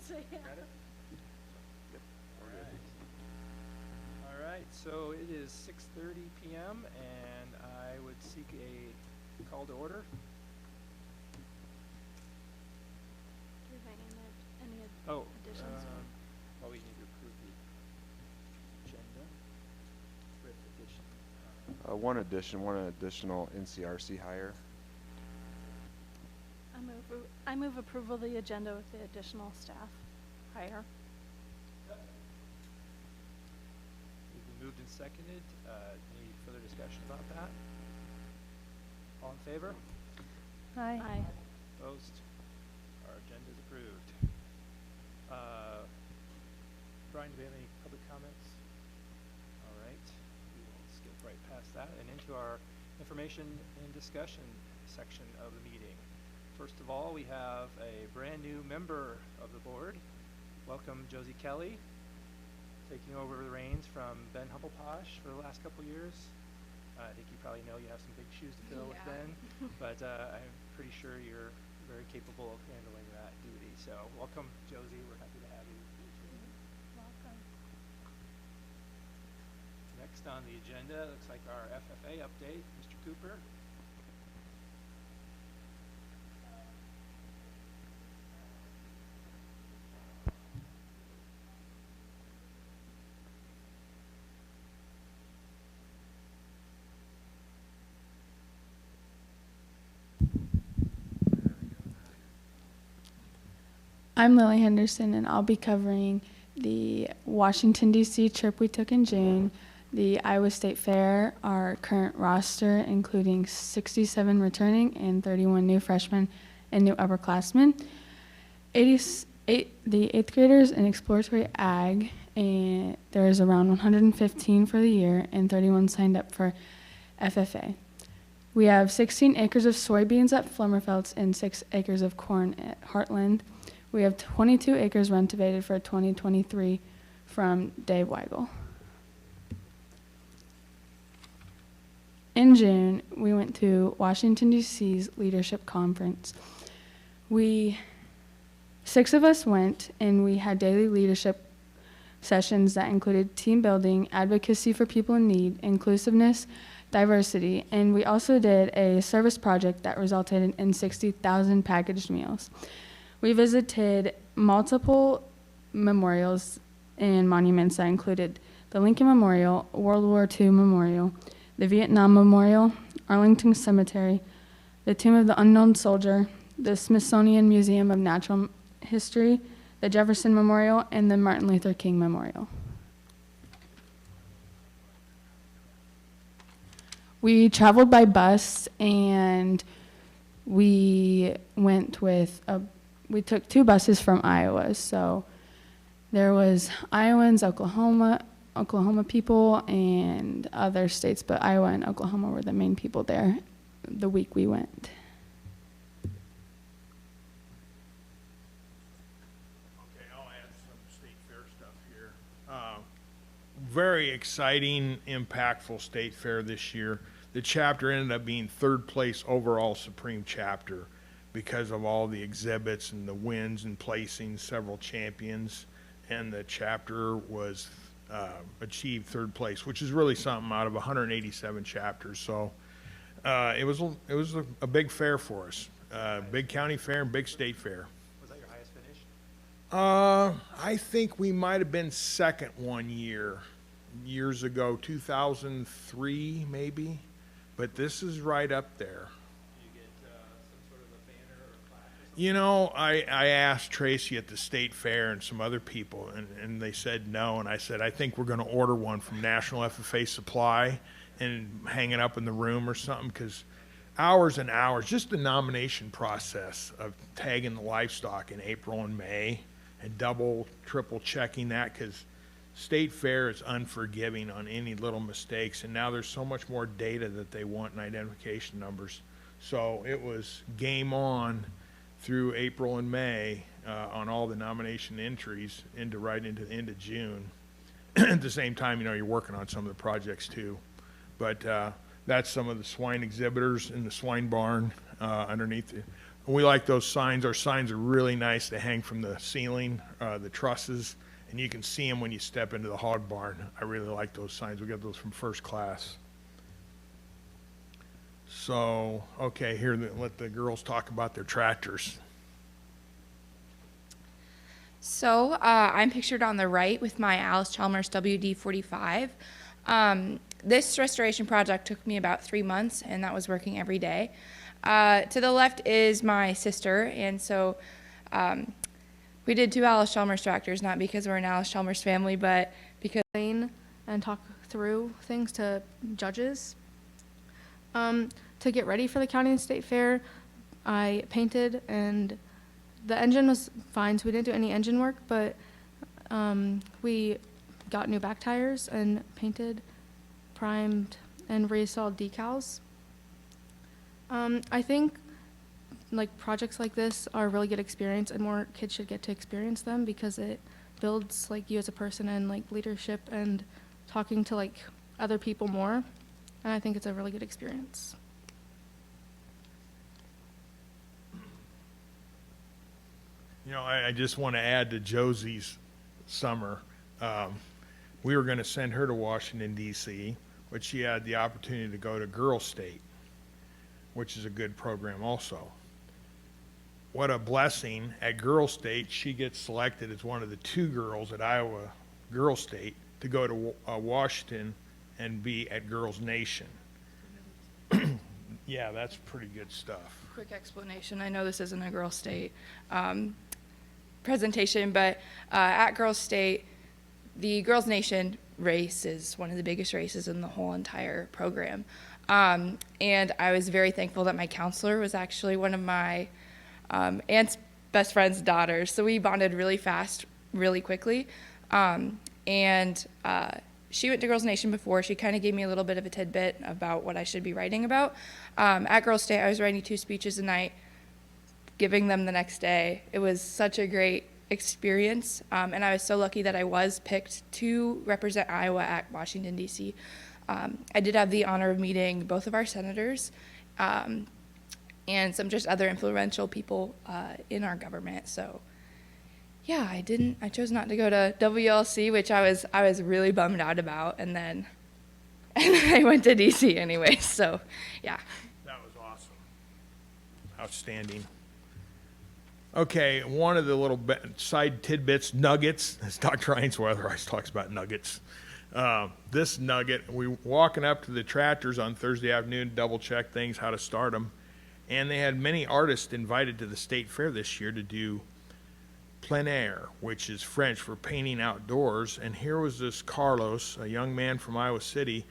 So, yeah. Got it? All right, so it is 6:30 p.m. and I would seek a call to order. Do you have any Oh, additions? well, we need to approve the agenda with addition. One additional NCRC hire. I move approval of the agenda with the additional staff hire. We've been moved and seconded. Any further discussion about that? All in favor? Aye. Opposed? Our agenda is approved. Brian, do we have any public comments? All right, we will skip right past that and into our information and discussion section of the meeting. First of all, we have a brand new member of the board. Welcome, Josie Kelly, taking over the reins from Ben Hubbleposh for the last couple years. I think you probably know you have some big shoes to fill with Ben, but I'm pretty sure you're very capable of handling that duty. So welcome, Josie. We're happy to have you. Welcome. Next on the agenda, looks like our FFA update. Mr. Cooper. I'm Lily Henderson, and I'll be covering the Washington, D.C. trip we took in June, the Iowa State Fair, our current roster, including 67 returning and 31 new freshmen and new upperclassmen, the 8th graders in exploratory ag, and there's around 115 for the year, and 31 signed up for FFA. We have 16 acres of soybeans at Flummerfeld's and 6 acres of corn at Heartland. We have 22 acres renovated for 2023 from Dave Weigel. In June, we went to Washington, D.C.'s Leadership Conference. 6 of us went, and we had daily leadership sessions that included team building, advocacy for people in need, inclusiveness, diversity, and we also did a service project that resulted in 60,000 packaged meals. We visited multiple memorials and monuments that included the Lincoln Memorial, World War II Memorial, the Vietnam Memorial, Arlington Cemetery, the Tomb of the Unknown Soldier, the Smithsonian Museum of Natural History, the Jefferson Memorial, and the Martin Luther King Memorial. We traveled by bus, and we took 2 buses from Iowa. So there was Iowans, Oklahoma people, and other states, but Iowa and Oklahoma were the main people there the week we went. Okay, I'll add some state fair stuff here. Very exciting, impactful state fair this year. The chapter ended up being 3rd place overall Supreme Chapter because of all the exhibits and the wins and placing, several champions, and the chapter was achieved 3rd place, which is really something out of 187 chapters. So it was a big fair for us, big county fair and big state fair. Was that your highest finish? I think we might have been 2nd one years ago, 2003 maybe, but this is right up there. Did you get some sort of a banner or a plaque or something? You know, I asked Tracy at the state fair and some other people, and they said no, and I said, I think we're going to order one from National FFA Supply and hang it up in the room or something, because hours and hours, just the nomination process of tagging the livestock in April and May and double, triple checking that, because state fair is unforgiving on any little mistakes, and now there's so much more data that they want in identification numbers. So it was game on through April and May on all the nomination entries right into the end of June. At the same time, you know, you're working on some of the projects too. But that's some of the swine exhibitors in the swine barn underneath We like those signs. Our signs are really nice. They hang from the ceiling, the trusses, and you can see them when you step into the hog barn. I really like those signs. We got those from First Class. So, okay, here, let the girls talk about their tractors. So I'm pictured on the right with my Alice Chalmers WD-45. This restoration project took me about 3 months, and that was working every day. To the left is my sister, and so we did 2 Alice Chalmers tractors, not because we're an Alice Chalmers family, but because and talk through things to judges. To get ready for the county and state fair, I painted, and the engine was fine, so we didn't do any engine work, but we got new back tires and painted, primed, and reinstalled decals. I think like projects like this are a really good experience, and more kids should get to experience them because it builds like you as a person and like leadership and talking to like other people more. And I think it's a really good experience. You know, I just want to add to Josie's summer. We were going to send her to Washington, D.C., but she had the opportunity to go to Girl State, which is a good program also. What a blessing. At Girl State, she gets selected as one of the 2 girls at Iowa Girl State to go to Washington and be at Girls Nation. Yeah, that's pretty good stuff. quick explanation. I know this isn't a Girl State presentation, but at Girls State, the Girls Nation race is one of the biggest races in the whole entire program. And I was very thankful that my counselor was actually one of my aunt's best friend's daughters. So we bonded really fast, really quickly. She went to Girls Nation before. She kind of gave me a little bit of a tidbit about what I should be writing about. At Girls State, I was writing 2 speeches a night, giving them the next day. It was such a great experience, and I was so lucky that I was picked to represent Iowa at Washington, D.C. I did have the honor of meeting both of our senators and some just other influential people in our government. So, yeah, I chose not to go to WLC, which I was really bummed out about, and then I went to D.C. anyway. So, yeah. That was awesome. Outstanding. Okay, one of the little side tidbits, nuggets, as Dr. Ainsworth always talks about nuggets. This nugget, we were walking up to the tractors on Thursday afternoon to double check things, how to start them. And they had many artists invited to the state fair this year to do plein air, which is French for painting outdoors. And here was this Carlos, a young man from Iowa City,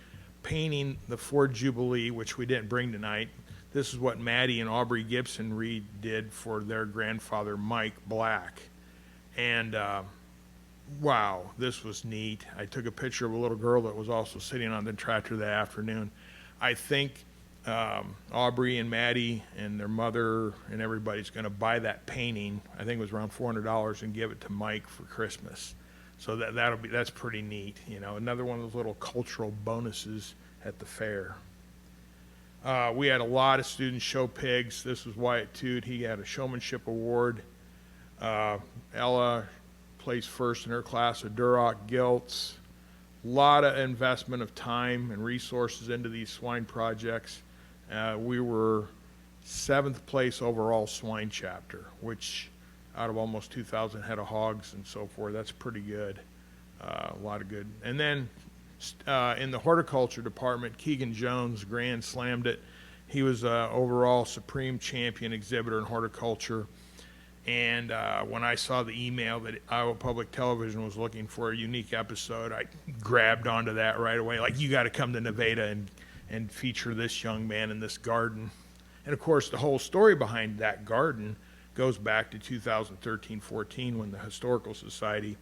painting the Ford Jubilee, which we didn't bring tonight. This is what Maddie and Aubrey Gibson Reed did for their grandfather, Mike Black. And wow, this was neat. I took a picture of a little girl that was also sitting on the tractor that afternoon. I think Aubrey and Maddie and their mother and everybody's going to buy that painting. I think it was around $400 and give it to Mike for Christmas. So that's pretty neat. You know, another one of those little cultural bonuses at the fair. We had a lot of students show pigs. This was Wyatt Toot. He had a showmanship award. Ella placed first in her class of Duroc Gilts. A lot of investment of time and resources into these swine projects. We were 7th place overall swine chapter, which out of almost 2,000 head of hogs and so forth, that's pretty good. A lot of good. And then in the horticulture department, Keegan Jones grand slammed it. He was overall supreme champion exhibitor in horticulture. And when I saw the email that Iowa Public Television was looking for a unique episode, I grabbed onto that right away. Like, you got to come to Nevada and feature this young man in this garden. And of course, the whole story behind that garden goes back to 2013-14 when the Historical Society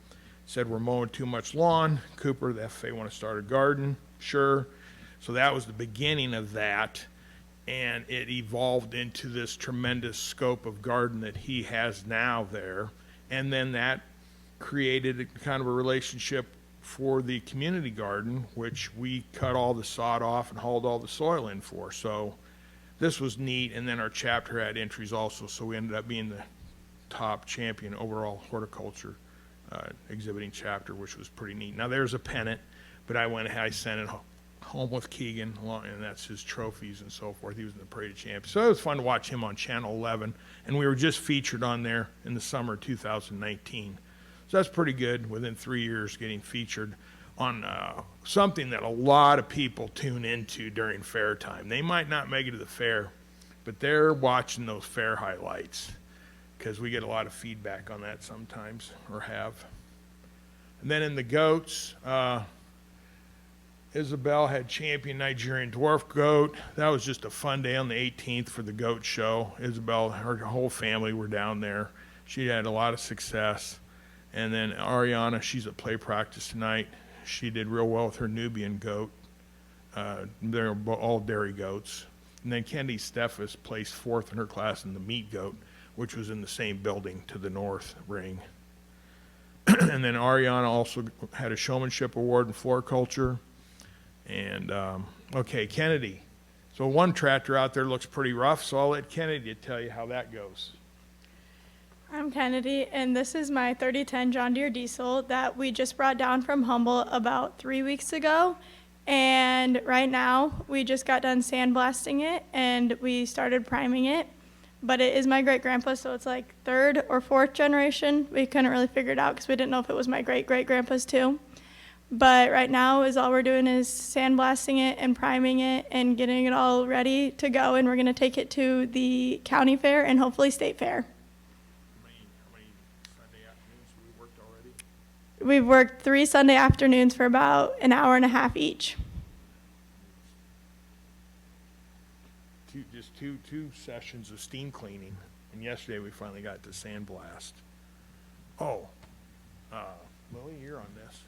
said we're mowing too much lawn. Cooper, the FFA, want to start a garden. Sure. So that was the beginning of that. And it evolved into this tremendous scope of garden that he has now there. And then that created kind of a relationship for the community garden, which we cut all the sod off and hauled all the soil in for. So this was neat. And then our chapter had entries also, so we ended up being the top champion overall horticulture exhibiting chapter, which was pretty neat. Now there's a pennant, but I sent it home with Keegan, and that's his trophies and so forth. He was in the Parade of Champions. So it was fun to watch him on Channel 11, and we were just featured on there in the summer of 2019. So that's pretty good, within 3 years getting featured on something that a lot of people tune into during fair time. They might not make it to the fair, but they're watching those fair highlights, because we get a lot of feedback on that sometimes, or have. And then in the goats, Isabel had champion Nigerian dwarf goat. That was just a fun day on the 18th for the goat show. Isabel, her whole family were down there. She had a lot of success. And then Ariana, she's at play practice tonight. She did real well with her Nubian goat. They're all dairy goats. And then Kendi Steffes placed 4th in her class in the meat goat, which was in the same building to the north ring. And then Ariana also had a showmanship award in floriculture. And, okay, Kennedy. So one tractor out there looks pretty rough, so I'll let Kennedy tell you how that goes. I'm Kennedy, and this is my 3010 John Deere diesel that we just brought down from Humboldt about 3 weeks ago. And right now, we just got done sandblasting it, and we started priming it. But it is my great-grandpa, so it's like 3rd or 4th generation. We couldn't really figure it out because we didn't know if it was my great-great-grandpa's too. But right now is all we're doing is sandblasting it and priming it and getting it all ready to go. And we're going to take it to the county fair and hopefully state fair. How many Sunday afternoons have we worked already? We've worked 3 Sunday afternoons for about an hour and a half each. Two sessions of steam cleaning, and yesterday we finally got to sandblast. Oh, Lily, you're on this.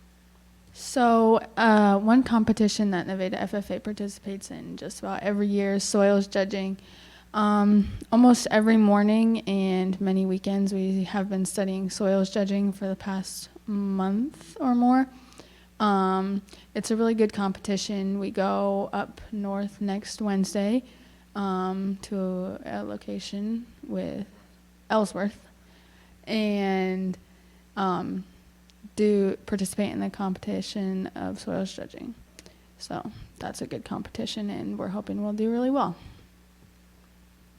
So one competition that Nevada FFA participates in just about every year is soils judging. Almost every morning and many weekends we have been studying soils judging for the past month or more. It's a really good competition. We go up north next Wednesday to a location with Ellsworth and do participate in the competition of soils judging. So that's a good competition, and we're hoping we'll do really well.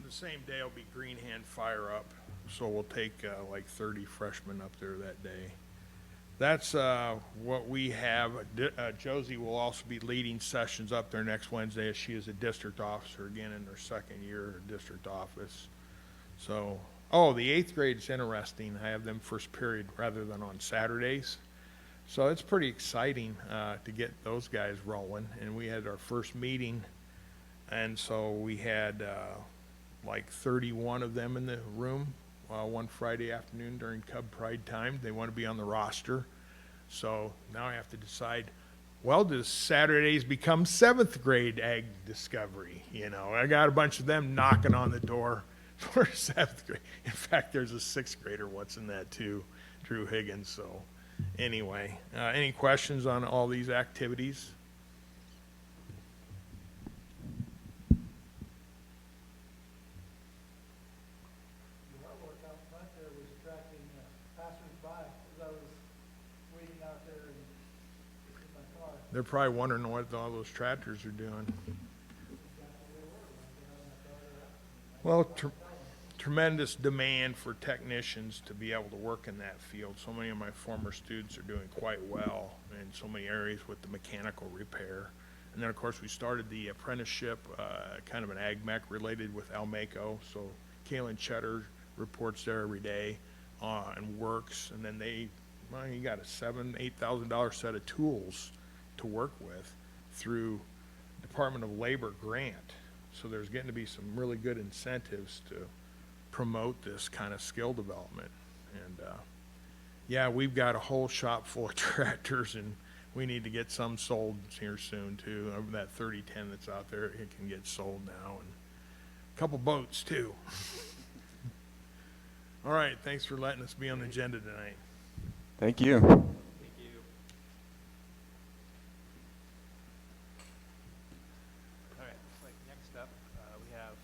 The same day will be Green Hand Fire Up, so we'll take like 30 freshmen up there that day. That's what we have. Josie will also be leading sessions up there next Wednesday, as she is a district officer again in her 2nd year of district office. So, the 8th grade is interesting. I have them first period rather than on Saturdays. So it's pretty exciting to get those guys rolling. And we had our first meeting, and so we had like 31 of them in the room one Friday afternoon during Cub Pride time. They want to be on the roster. So now I have to decide, well, does Saturdays become 7th grade ag discovery? You know, I got a bunch of them knocking on the door for 7th grade. In fact, there's a 6th grader what's in that too, Drew Higgins. So anyway, any questions on all these activities? The artwork out front there was attracting passers-by as I was waiting out there in my car. They're probably wondering what all those tractors are doing. Well, tremendous demand for technicians to be able to work in that field. So many of my former students are doing quite well in so many areas with the mechanical repair. And then, of course, we started the apprenticeship, kind of an ag mech related with Almaco. So Kalen Cheddar reports there every day and works. And then he got a $7,000-8,000 set of tools to work with through Department of Labor grant. So there's getting to be some really good incentives to promote this kind of skill development. And yeah, we've got a whole shop full of tractors, and we need to get some sold here soon too. That 3010 that's out there, it can get sold now, and a couple boats too. All right, thanks for letting us be on the agenda tonight. Thank you. Thank you. All right, looks like next up we have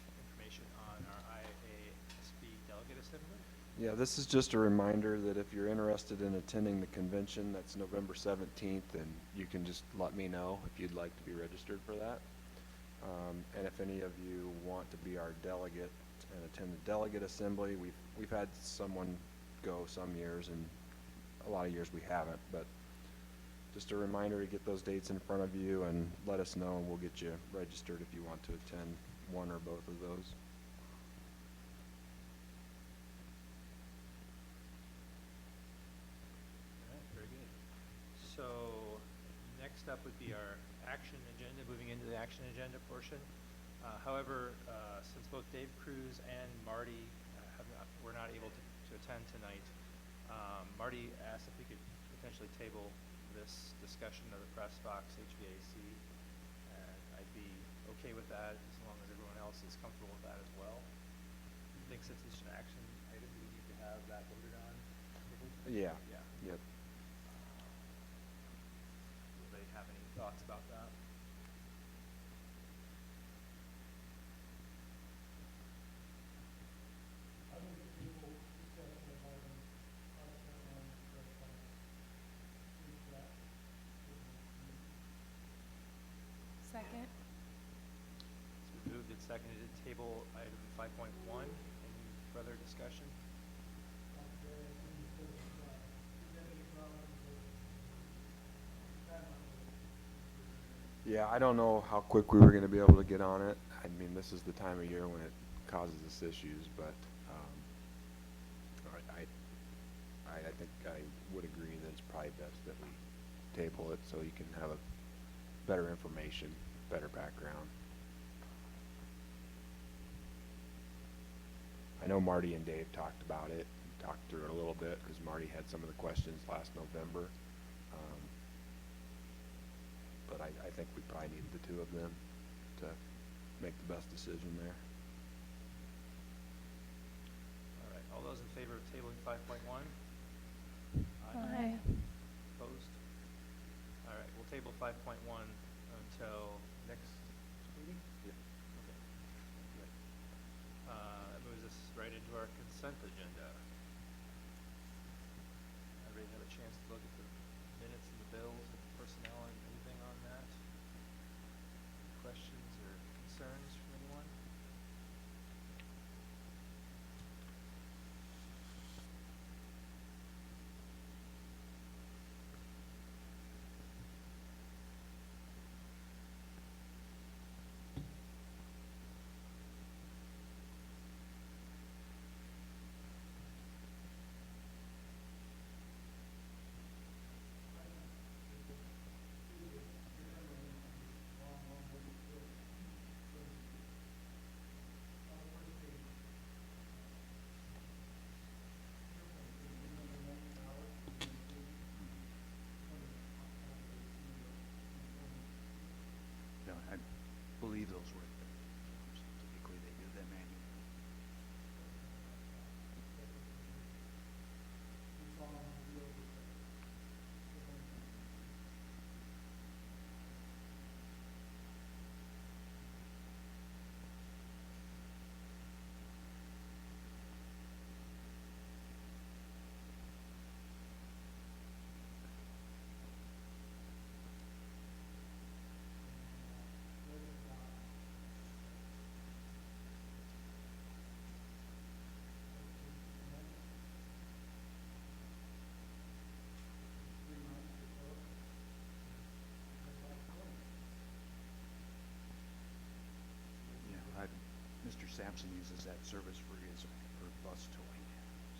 Yeah, this is just a reminder that if you're interested in attending the convention, that's November 17th, and you can just let me know if you'd like to be registered for that. And if any of you want to be our delegate and attend the delegate assembly, we've had someone go some years, and a lot of years we haven't, but just a reminder to get those dates in front of you and let us know, and we'll get you registered if you want to attend one or both of those. All right, very good. So next up would be our action agenda, moving into the action agenda portion. However, since both Dave Cruz and Marty were not able to attend tonight, Marty asked if we could potentially table this discussion of the press box HVAC, and I'd be okay with that as long as everyone else is comfortable with that as well. I think since it's an action item, we need to have that voted on. Yeah. Yeah. Yep. Do they have any thoughts about that? I think the people discussing the item, on the press box. Is that? Second. It's been moved and seconded to table item 5.1. Any further discussion? Yeah, I don't know how quick we were going to be able to get on it. I mean, this is the time of year when it causes us issues, but I think I would agree that it's probably best that we table it so you can have a better information, better background. I know Marty and Dave talked about it, talked through it a little bit because Marty had some of the questions last November. But I think we probably need the two of them to make the best decision there. All right, all those in favor of tabling 5.1? Aye. Opposed? All right, we'll table 5.1 until next meeting? Yeah. Okay, good. That moves us right into our consent agenda. Everybody have a chance to look at the minutes and the bills and personnel and anything on that? Questions or concerns from anyone? No, I believe those were typically they do them manually. Yeah, Mr. Sampson uses that service for bus towing.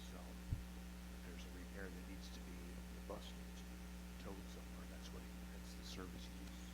So if there's a repair that needs to be, the bus needs to be towed somewhere, that's the service he uses.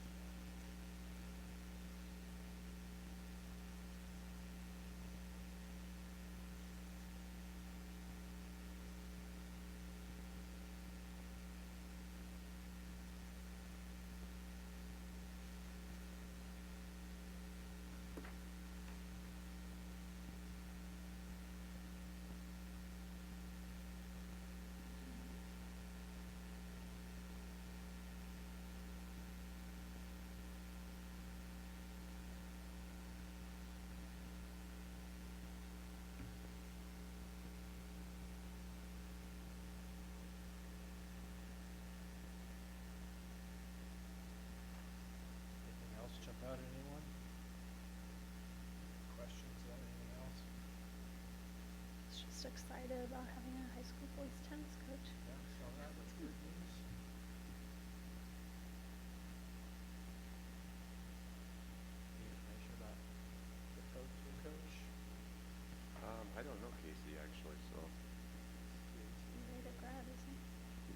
was just excited about having a high school boys tennis coach. Yeah, saw that, that's good news. Any information about the coach, new coach? I don't know Casey actually, so, He's right at grad, isn't he?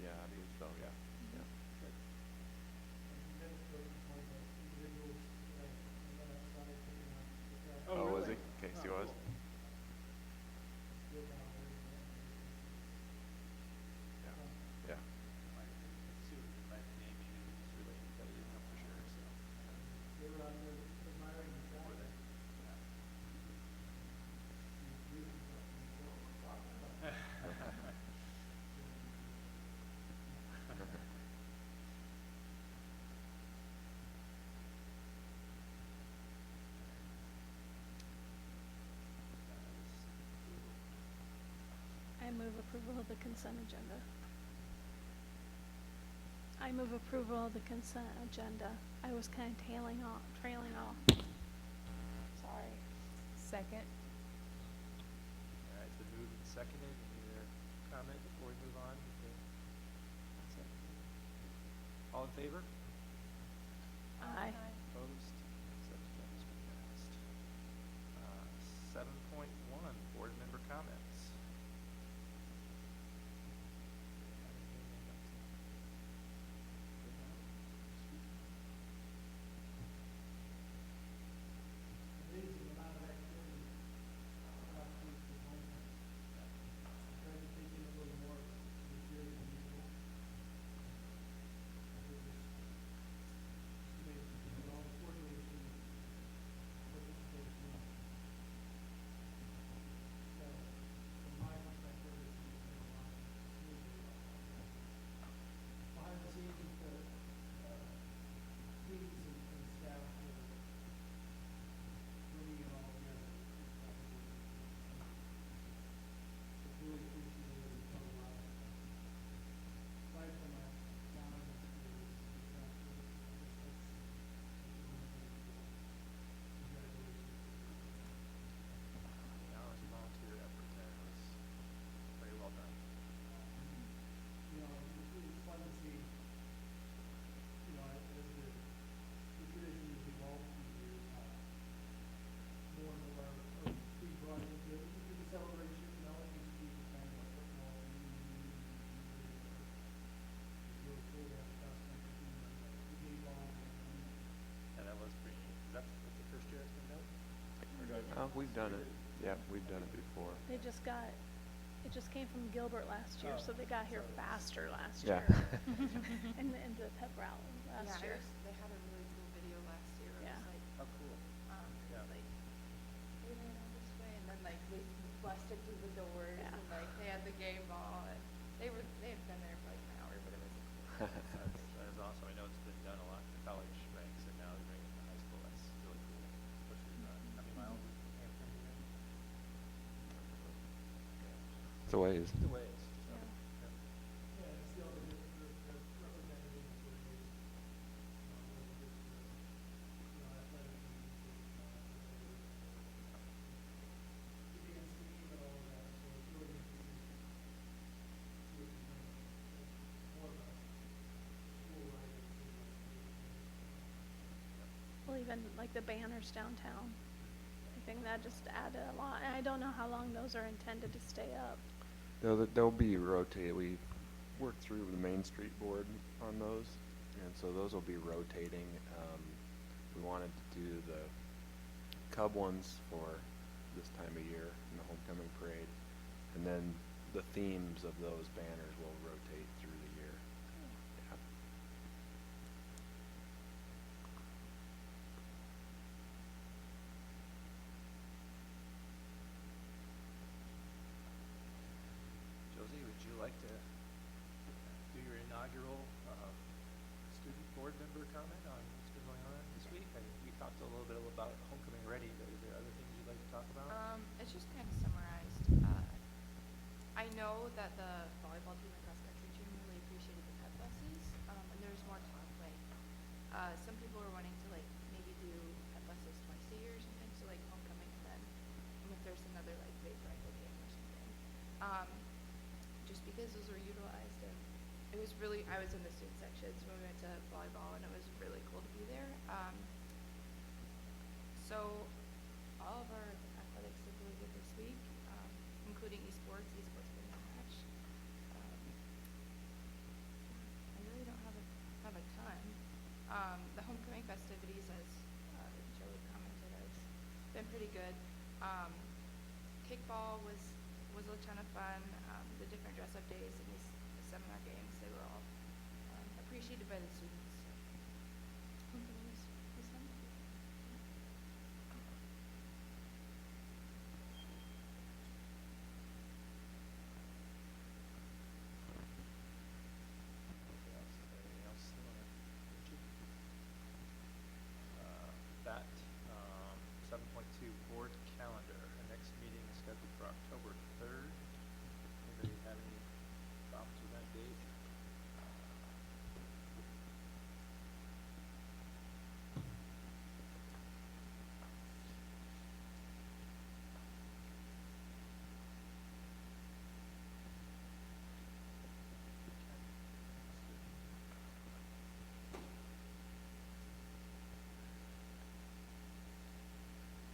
yeah, I believe so, yeah, yeah. Good. And the tennis coach is one of the individuals that I went outside picking up the trash. Oh, Was really? he? Casey Oh, was? cool. Still down there, Yeah, yeah. Let's see what we might be naming and it's related, but I didn't know for sure, so. they were out there admiring the trash. Were they? Yeah. I move approval of the consent agenda. I move approval of the consent agenda. I was kind of trailing off. Sorry. Second. All right, it's been moved and seconded. Any other comment before we move on with the consent? All in favor? Aye. Opposed? Consent agenda has been passed. 7.1, board member comments. Amazing amount of activity last week with homecoming. I'm trying to take in a little more this year than usual. I think it's amazing, you know, unfortunately, it's participate in it. So, from my perspective, it's been a lot, smoothly a lot. Behind the scenes, the, students and staff were bringing it all together. It's really appreciated and done a lot. Aside from my challenge, The hours of volunteer effort there was very well done. you know, it's fun to see, you know, as the tradition has evolved through the years, how more and more are being brought into the celebration, you know, it used to be kind of a football, it's really cool to have a cross-country team like that, we get involved in it. Yeah, that was pretty neat. Is that the first year it's been done? Or do I- We've done it, yeah, we've done it before. It just came from Gilbert last year, Oh, so they got here so- faster last Yeah. year. And the pep rally last year. They had a really cool video last year. It Yeah. was like, Oh, cool. Yeah. like, they ran all this way and then like we busted through the doors Yeah. and like they had the game ball and they had been there for like an hour, but it was cool. That is awesome. I know it's been done a lot in the college ranks and now they're bringing it to high school. That's really cool. Especially, how many miles is Hampton here? It's a ways. It's a ways. So, Yeah. yeah. Yeah, it's still the representative of the race, you know, was just, you know, athletic teams, the dance team and all of that, so it's really interesting to see what you're doing. It's more of a school-wide activity. Well, even like the banners downtown. I think that just added a lot. And I don't know how long those are intended to stay up. They'll be rotated. We worked through the Main Street board on those, and so those will be rotating. We wanted to do the Cub ones for this time of year in the homecoming parade, and then the themes of those banners will rotate through the year. Yeah. Josie, would you like to do your inaugural student board member comment on what's been going on this week? We talked a little bit about homecoming already, but is there other things you'd like to talk about? It's just kind of summarized. I know that the volleyball team and cross country team really appreciated the pet buses, and there's more talk. Like, some people are wanting to like maybe do pet buses twice a year or something. So like homecoming, and then if there's another like big rival game or something. just because those were utilized, and it was really, I was in the student sections when we went to volleyball, and it was really cool to be there. So all of our athletics did really good this week, including esports. Esports been a match. I really don't have a ton. The homecoming festivities, as Joey commented, has been pretty good. Kickball was a ton of fun. The different dress-up days and the seminar games, they were all appreciated by the students. Homecoming was fun. Anything else you wanna mention? That, 7.2 board calendar. Our next meeting is scheduled for October 3rd. Anybody have any problems with that date?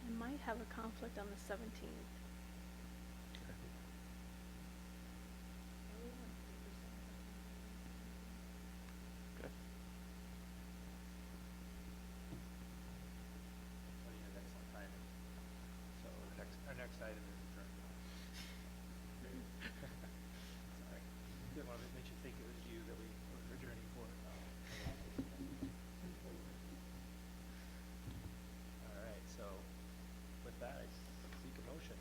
I might have a conflict on the 17th. Okay. Well, you had excellent timing. So our next item is adjournment. Sorry. Didn't want to make you think it was you that we were adjourning for. All right, so with that, I seek a motion.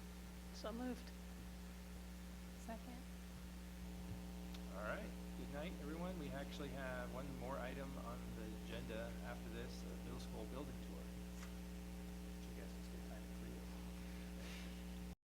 So moved. Second. All right, good night, everyone. We actually have one more item